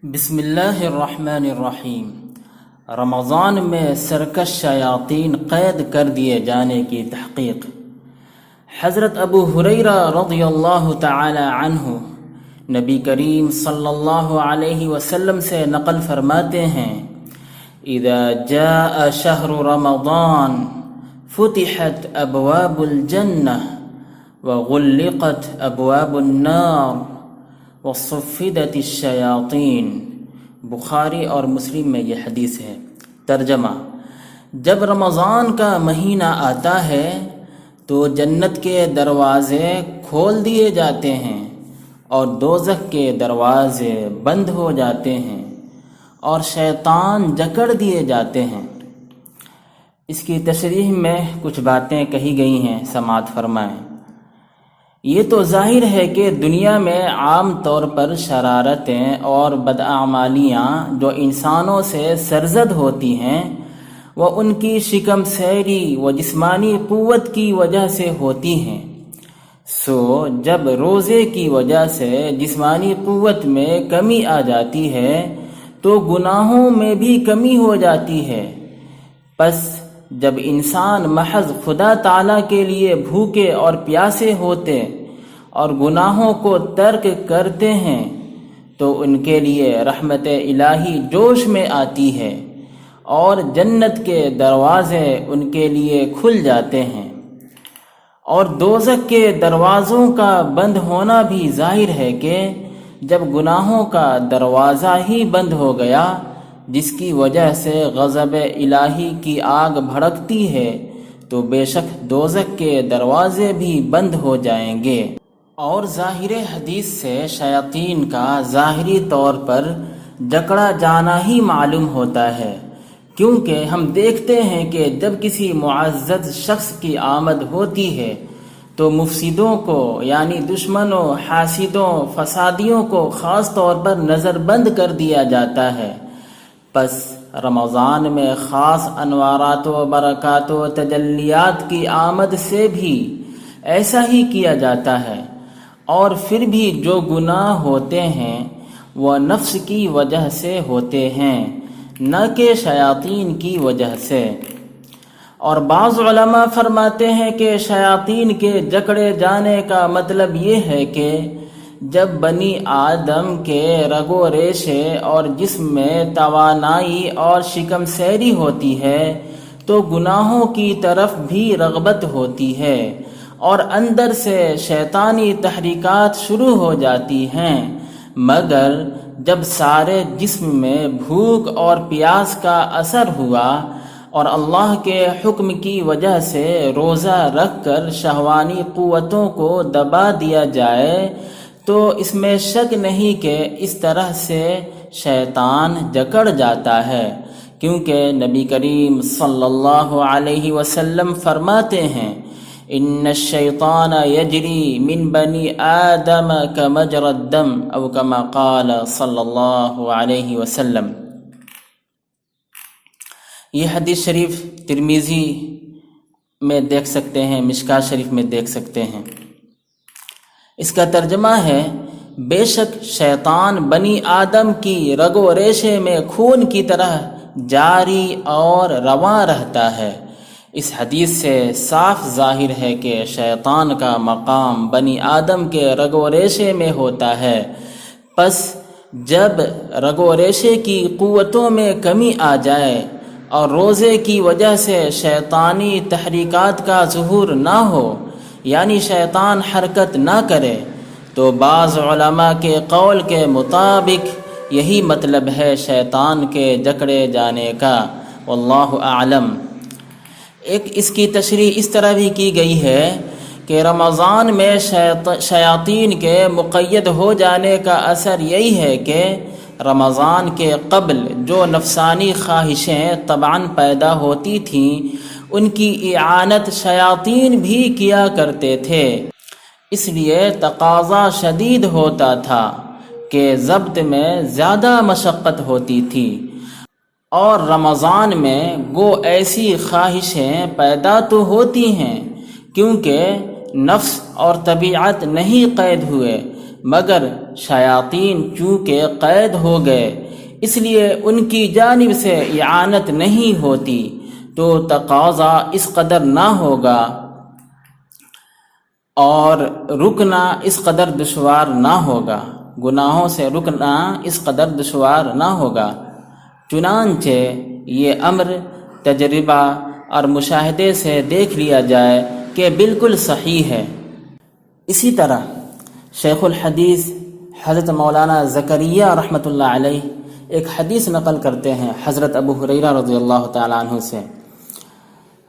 بسم اللہ الرحمن الرحیم۔ رمضان میں سرکش شیاطین قید کر دیے جانے کی تحقیق۔ حضرت ابو ہریرہ رضی اللہ تعالی عنہ نبی کریم صلی اللہ علیہ وسلم سے نقل فرماتے ہیں، اذا جاء شہر رمضان فتحت ابواب الجنہ وغلقت ابواب النار وصفدت الشیاطین۔ بخاری اور مسلم میں یہ حدیث ہے۔ ترجمہ: جب رمضان کا مہینہ آتا ہے تو جنت کے دروازے کھول دیے جاتے ہیں اور دوزخ کے دروازے بند ہو جاتے ہیں اور شیطان جکڑ دیے جاتے ہیں۔ اس کی تشریح میں کچھ باتیں کہی گئی ہیں، سماعت فرمائیں۔ یہ تو ظاہر ہے کہ دنیا میں عام طور پر شرارتیں اور بداعمالیاں جو انسانوں سے سرزد ہوتی ہیں وہ ان کی شکم سیری و جسمانی قوت کی وجہ سے ہوتی ہیں۔ سو جب روزے کی وجہ سے جسمانی قوت میں کمی آ جاتی ہے تو گناہوں میں بھی کمی ہو جاتی ہے۔ پس جب انسان محض خدا تعالیٰ کے لیے بھوکے اور پیاسے ہوتے اور گناہوں کو ترک کرتے ہیں تو ان کے لیے رحمت الہی جوش میں آتی ہے اور جنت کے دروازے ان کے لیے کھل جاتے ہیں، اور دوزخ کے دروازوں کا بند ہونا بھی ظاہر ہے کہ جب گناہوں کا دروازہ ہی بند ہو گیا جس کی وجہ سے غضب الہی کی آگ بھڑکتی ہے تو بے شک دوزخ کے دروازے بھی بند ہو جائیں گے۔ اور ظاہر حدیث سے شیاطین کا ظاہری طور پر جکڑا جانا ہی معلوم ہوتا ہے، کیونکہ ہم دیکھتے ہیں کہ جب کسی معزز شخص کی آمد ہوتی ہے تو مفسدوں کو یعنی دشمنوں، حاسدوں، فسادیوں کو خاص طور پر نظر بند کر دیا جاتا ہے۔ پس رمضان میں خاص انوارات و برکات و تجلیات کی آمد سے بھی ایسا ہی کیا جاتا ہے، اور پھر بھی جو گناہ ہوتے ہیں وہ نفس کی وجہ سے ہوتے ہیں، نہ کہ شیاطین کی وجہ سے۔ اور بعض علماء فرماتے ہیں کہ شیاطین کے جکڑے جانے کا مطلب یہ ہے کہ جب بنی آدم کے رگ و ریشے اور جسم میں توانائی اور شکم سیری ہوتی ہے تو گناہوں کی طرف بھی رغبت ہوتی ہے اور اندر سے شیطانی تحریکات شروع ہو جاتی ہیں، مگر جب سارے جسم میں بھوک اور پیاس کا اثر ہوا اور اللہ کے حکم کی وجہ سے روزہ رکھ کر شہوانی قوتوں کو دبا دیا جائے تو اس میں شک نہیں کہ اس طرح سے شیطان جکڑ جاتا ہے، کیونکہ نبی کریم صلی اللہ علیہ وسلم فرماتے ہیں، ان الشیطان یجری من بنی آدم کمجری الدم او کما قال صلی اللہ علیہ وسلم۔ یہ حدیث شریف ترمذی میں دیکھ سکتے ہیں، مشکاۃ شریف میں دیکھ سکتے ہیں۔ اس کا ترجمہ ہے، بے شک شیطان بنی آدم کی رگ و ریشے میں خون کی طرح جاری اور رواں رہتا ہے۔ اس حدیث سے صاف ظاہر ہے کہ شیطان کا مقام بنی آدم کے رگ و ریشے میں ہوتا ہے۔ پس جب رگ و ریشے کی قوتوں میں کمی آ جائے اور روزے کی وجہ سے شیطانی تحریکات کا ظہور نہ ہو یعنی شیطان حرکت نہ کرے تو بعض علماء کے قول کے مطابق یہی مطلب ہے شیطان کے جکڑے جانے کا، واللہ اعلم۔ ایک اس کی تشریح اس طرح بھی کی گئی ہے کہ رمضان میں شیاطین کے مقید ہو جانے کا اثر یہی ہے کہ رمضان کے قبل جو نفسانی خواہشیں طبعاً پیدا ہوتی تھیں ان کی اعانت شیاطین بھی کیا کرتے تھے، اس لیے تقاضا شدید ہوتا تھا کہ ضبط میں زیادہ مشقت ہوتی تھی، اور رمضان میں گو ایسی خواہشیں پیدا تو ہوتی ہیں کیونکہ نفس اور طبیعت نہیں قید ہوئے، مگر شیاطین چونکہ قید ہو گئے اس لیے ان کی جانب سے اعانت نہیں ہوتی تو تقاضا اس قدر نہ ہوگا اور رکنا اس قدر دشوار نہ ہوگا، گناہوں سے رکنا اس قدر دشوار نہ ہوگا۔ چنانچہ یہ امر تجربہ اور مشاہدے سے دیکھ لیا جائے کہ بالکل صحیح ہے۔ اسی طرح شیخ الحدیث حضرت مولانا زکریا رحمۃ اللہ علیہ ایک حدیث نقل کرتے ہیں حضرت ابو ہریرہ رضی اللہ تعالیٰ عنہ سے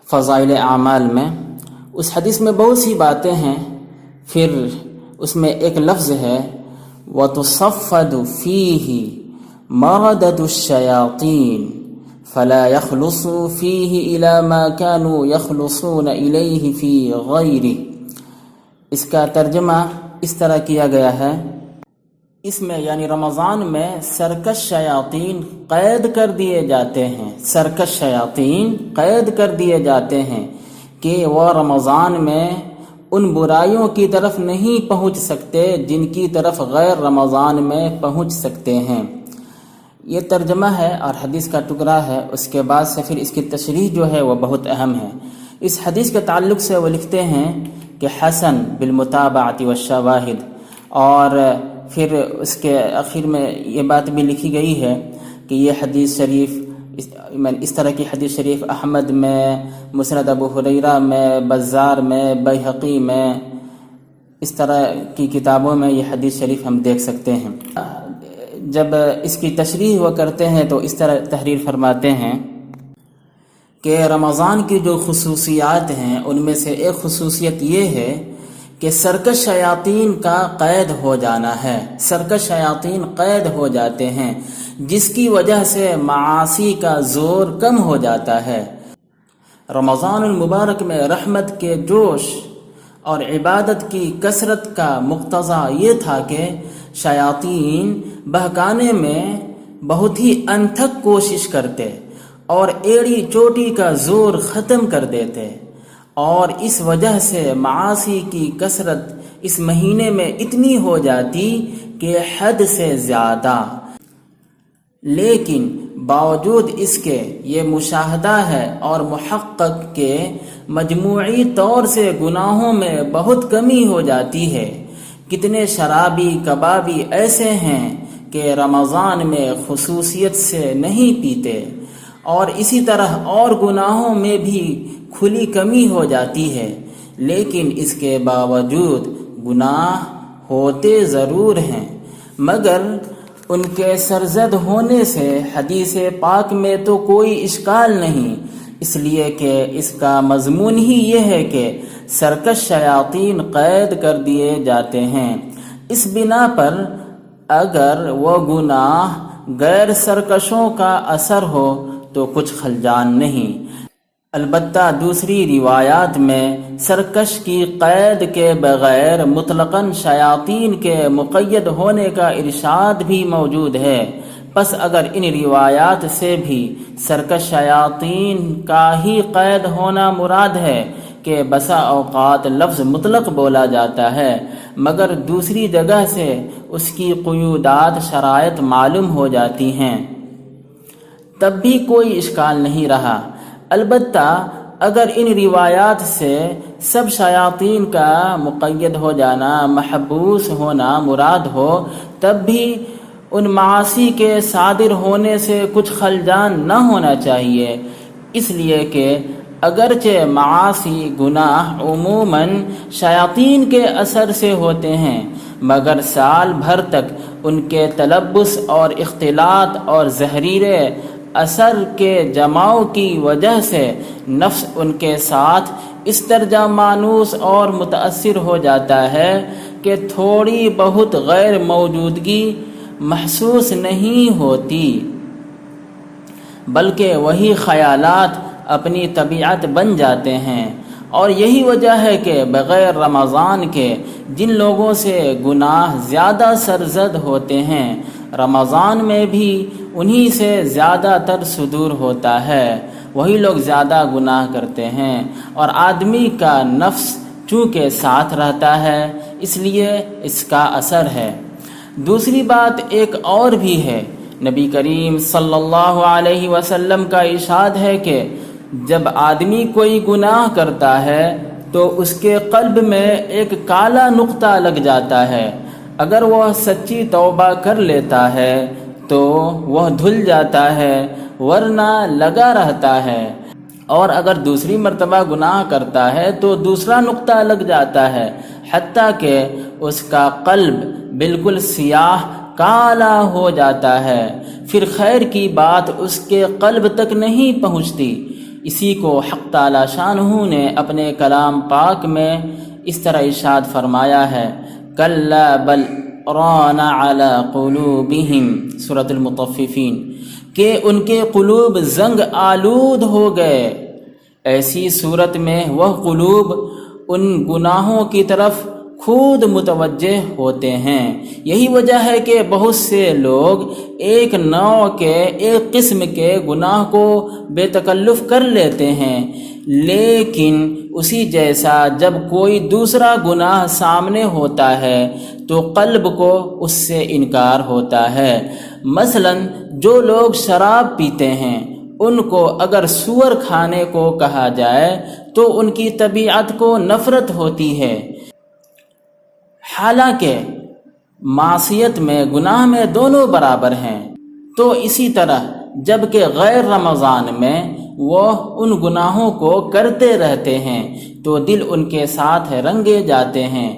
فضائل اعمال میں۔ اس حدیث میں بہت سی باتیں ہیں، پھر اس میں ایک لفظ ہے وَتُصَفَّدُ فِيهِ مَرَدَةُ الشَّيَاطِينِ فَلَا يَخْلُصُوا فِيهِ إِلَى مَا كَانُوا يَخْلُصُونَ إِلَيْهِ فِي غَيْرِهِ۔ اس کا ترجمہ اس طرح کیا گیا ہے، اس میں یعنی رمضان میں سرکش شیاطین قید کر دیے جاتے ہیں، سرکش شیاطین قید کر دیے جاتے ہیں کہ وہ رمضان میں ان برائیوں کی طرف نہیں پہنچ سکتے جن کی طرف غیر رمضان میں پہنچ سکتے ہیں۔ یہ ترجمہ ہے اور حدیث کا ٹکڑا ہے، اس کے بعد سے پھر اس کی تشریح جو ہے وہ بہت اہم ہے۔ اس حدیث کے تعلق سے وہ لکھتے ہیں کہ حسن بالمتابعۃ والشواہد، اور پھر اس کے آخر میں یہ بات بھی لکھی گئی ہے کہ یہ حدیث شریف اس طرح کی حدیث شریف احمد میں، مسند ابو ہریرہ میں، بزار میں، بیہقی میں، اس طرح کی کتابوں میں یہ حدیث شریف ہم دیکھ سکتے ہیں۔ جب اس کی تشریح وہ کرتے ہیں تو اس طرح تحریر فرماتے ہیں کہ رمضان کی جو خصوصیات ہیں ان میں سے ایک خصوصیت یہ ہے کہ سرکش شیاطین کا قید ہو جانا ہے، سرکش شیاطین قید ہو جاتے ہیں جس کی وجہ سے معاصی کا زور کم ہو جاتا ہے۔ رمضان المبارک میں رحمت کے جوش اور عبادت کی کثرت کا مقتضا یہ تھا کہ شیاطین بہکانے میں بہت ہی انتھک کوشش کرتے اور ایڑی چوٹی کا زور ختم کر دیتے، اور اس وجہ سے معاصی کی کثرت اس مہینے میں اتنی ہو جاتی کہ حد سے زیادہ۔ لیکن باوجود اس کے یہ مشاہدہ ہے اور محقق کے مجموعی طور سے گناہوں میں بہت کمی ہو جاتی ہے۔ کتنے شرابی کبابی ایسے ہیں کہ رمضان میں خصوصیت سے نہیں پیتے، اور اسی طرح اور گناہوں میں بھی کھلی کمی ہو جاتی ہے، لیکن اس کے باوجود گناہ ہوتے ضرور ہیں، مگر ان کے سرزد ہونے سے حدیث پاک میں تو کوئی اشکال نہیں، اس لیے کہ اس کا مضمون ہی یہ ہے کہ سرکش شیاطین قید کر دیے جاتے ہیں۔ اس بنا پر اگر وہ گناہ غیر سرکشوں کا اثر ہو تو کچھ خلجان نہیں۔ البتہ دوسری روایات میں سرکش کی قید کے بغیر مطلقاً شیاطین کے مقید ہونے کا ارشاد بھی موجود ہے۔ پس اگر ان روایات سے بھی سرکش شیاطین کا ہی قید ہونا مراد ہے کہ بسا اوقات لفظ مطلق بولا جاتا ہے مگر دوسری جگہ سے اس کی قیودات شرائط معلوم ہو جاتی ہیں، تب بھی کوئی اشکال نہیں رہا۔ البتہ اگر ان روایات سے سب شیاطین کا مقید ہو جانا، محبوس ہونا مراد ہو، تب بھی ان معاصی کے صادر ہونے سے کچھ خلجان نہ ہونا چاہیے، اس لیے کہ اگرچہ معاصی گناہ عموماً شیاطین کے اثر سے ہوتے ہیں مگر سال بھر تک ان کے تلبس اور اختلاط اور زہریلے اثر کے جماؤ کی وجہ سے نفس ان کے ساتھ اس درجہ مانوس اور متاثر ہو جاتا ہے کہ تھوڑی بہت غیر موجودگی محسوس نہیں ہوتی، بلکہ وہی خیالات اپنی طبیعت بن جاتے ہیں۔ اور یہی وجہ ہے کہ بغیر رمضان کے جن لوگوں سے گناہ زیادہ سرزد ہوتے ہیں، رمضان میں بھی انہی سے زیادہ تر صدور ہوتا ہے، وہی لوگ زیادہ گناہ کرتے ہیں، اور آدمی کا نفس چونکہ ساتھ رہتا ہے اس لیے اس کا اثر ہے۔ دوسری بات ایک اور بھی ہے، نبی کریم صلی اللہ علیہ وسلم کا ارشاد ہے کہ جب آدمی کوئی گناہ کرتا ہے تو اس کے قلب میں ایک کالا نقطہ لگ جاتا ہے، اگر وہ سچی توبہ کر لیتا ہے تو وہ دھل جاتا ہے، ورنہ لگا رہتا ہے، اور اگر دوسری مرتبہ گناہ کرتا ہے تو دوسرا نقطہ لگ جاتا ہے، حتیٰ کہ اس کا قلب بالکل سیاہ کالا ہو جاتا ہے، پھر خیر کی بات اس کے قلب تک نہیں پہنچتی۔ اسی کو حق تعالی شانہ نے اپنے کلام پاک میں اس طرح ارشاد فرمایا ہے، کلا بل ران علی قلوبہم، سورۃ المطففین، کہ ان کے قلوب زنگ آلود ہو گئے۔ ایسی صورت میں وہ قلوب ان گناہوں کی طرف خود متوجہ ہوتے ہیں۔ یہی وجہ ہے کہ بہت سے لوگ ایک نوع کے، ایک قسم کے گناہ کو بے تکلف کر لیتے ہیں، لیکن اسی جیسا جب کوئی دوسرا گناہ سامنے ہوتا ہے تو قلب کو اس سے انکار ہوتا ہے۔ مثلا جو لوگ شراب پیتے ہیں، ان کو اگر سور کھانے کو کہا جائے تو ان کی طبیعت کو نفرت ہوتی ہے، حالانکہ معصیت میں، گناہ میں دونوں برابر ہیں۔ تو اسی طرح جب کہ غیر رمضان میں وہ ان گناہوں کو کرتے رہتے ہیں تو دل ان کے ساتھ رنگے جاتے ہیں،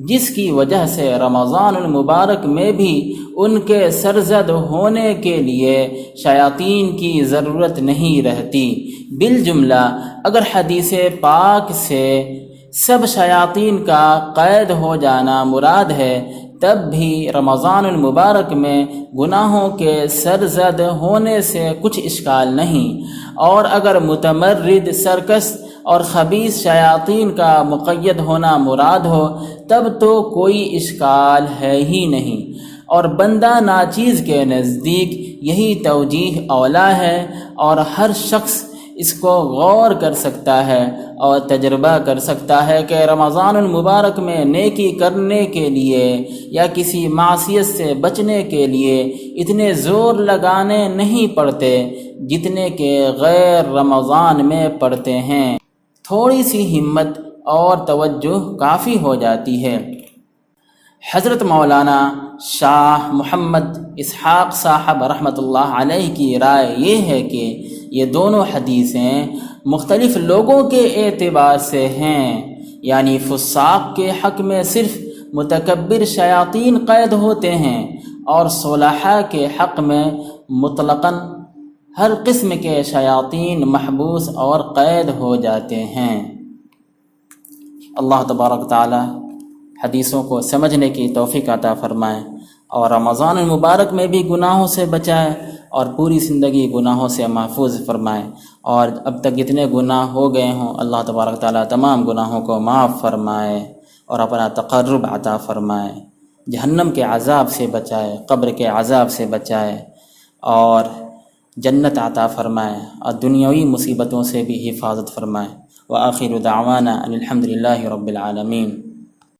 جس کی وجہ سے رمضان المبارک میں بھی ان کے سرزد ہونے کے لیے شیاطین کی ضرورت نہیں رہتی۔ بالجملہ اگر حدیث پاک سے سب شیاطین کا قید ہو جانا مراد ہے، تب بھی رمضان المبارک میں گناہوں کے سرزد ہونے سے کچھ اشکال نہیں، اور اگر متمرد، سرکش اور خبیث شیاطین کا مقید ہونا مراد ہو تب تو کوئی اشکال ہے ہی نہیں، اور بندہ ناچیز کے نزدیک یہی توجیہ اولا ہے، اور ہر شخص اس کو غور کر سکتا ہے اور تجربہ کر سکتا ہے کہ رمضان المبارک میں نیکی کرنے کے لیے یا کسی معصیت سے بچنے کے لیے اتنے زور لگانے نہیں پڑتے جتنے کہ غیر رمضان میں پڑتے ہیں۔ تھوڑی سی ہمت اور توجہ کافی ہو جاتی ہے۔ حضرت مولانا شاہ محمد اسحاق صاحب رحمۃ اللہ علیہ کی رائے یہ ہے کہ یہ دونوں حدیثیں مختلف لوگوں کے اعتبار سے ہیں، یعنی فساق کے حق میں صرف متکبر شیاطین قید ہوتے ہیں، اور صلحاء کے حق میں مطلقاً ہر قسم کے شیاطین محبوس اور قید ہو جاتے ہیں۔ اللہ تبارک تعالی حدیثوں کو سمجھنے کی توفیق عطا فرمائے، اور رمضان المبارک میں بھی گناہوں سے بچائے اور پوری زندگی گناہوں سے محفوظ فرمائے، اور اب تک جتنے گناہ ہو گئے ہوں اللہ تبارک تعالیٰ تمام گناہوں کو معاف فرمائے اور اپنا تقرب عطا فرمائے، جہنم کے عذاب سے بچائے، قبر کے عذاب سے بچائے، اور جنت عطا فرمائے، اور دنیاوی مصیبتوں سے بھی حفاظت فرمائے۔ وآخر دعوانا ان الحمد للہ رب العالمین۔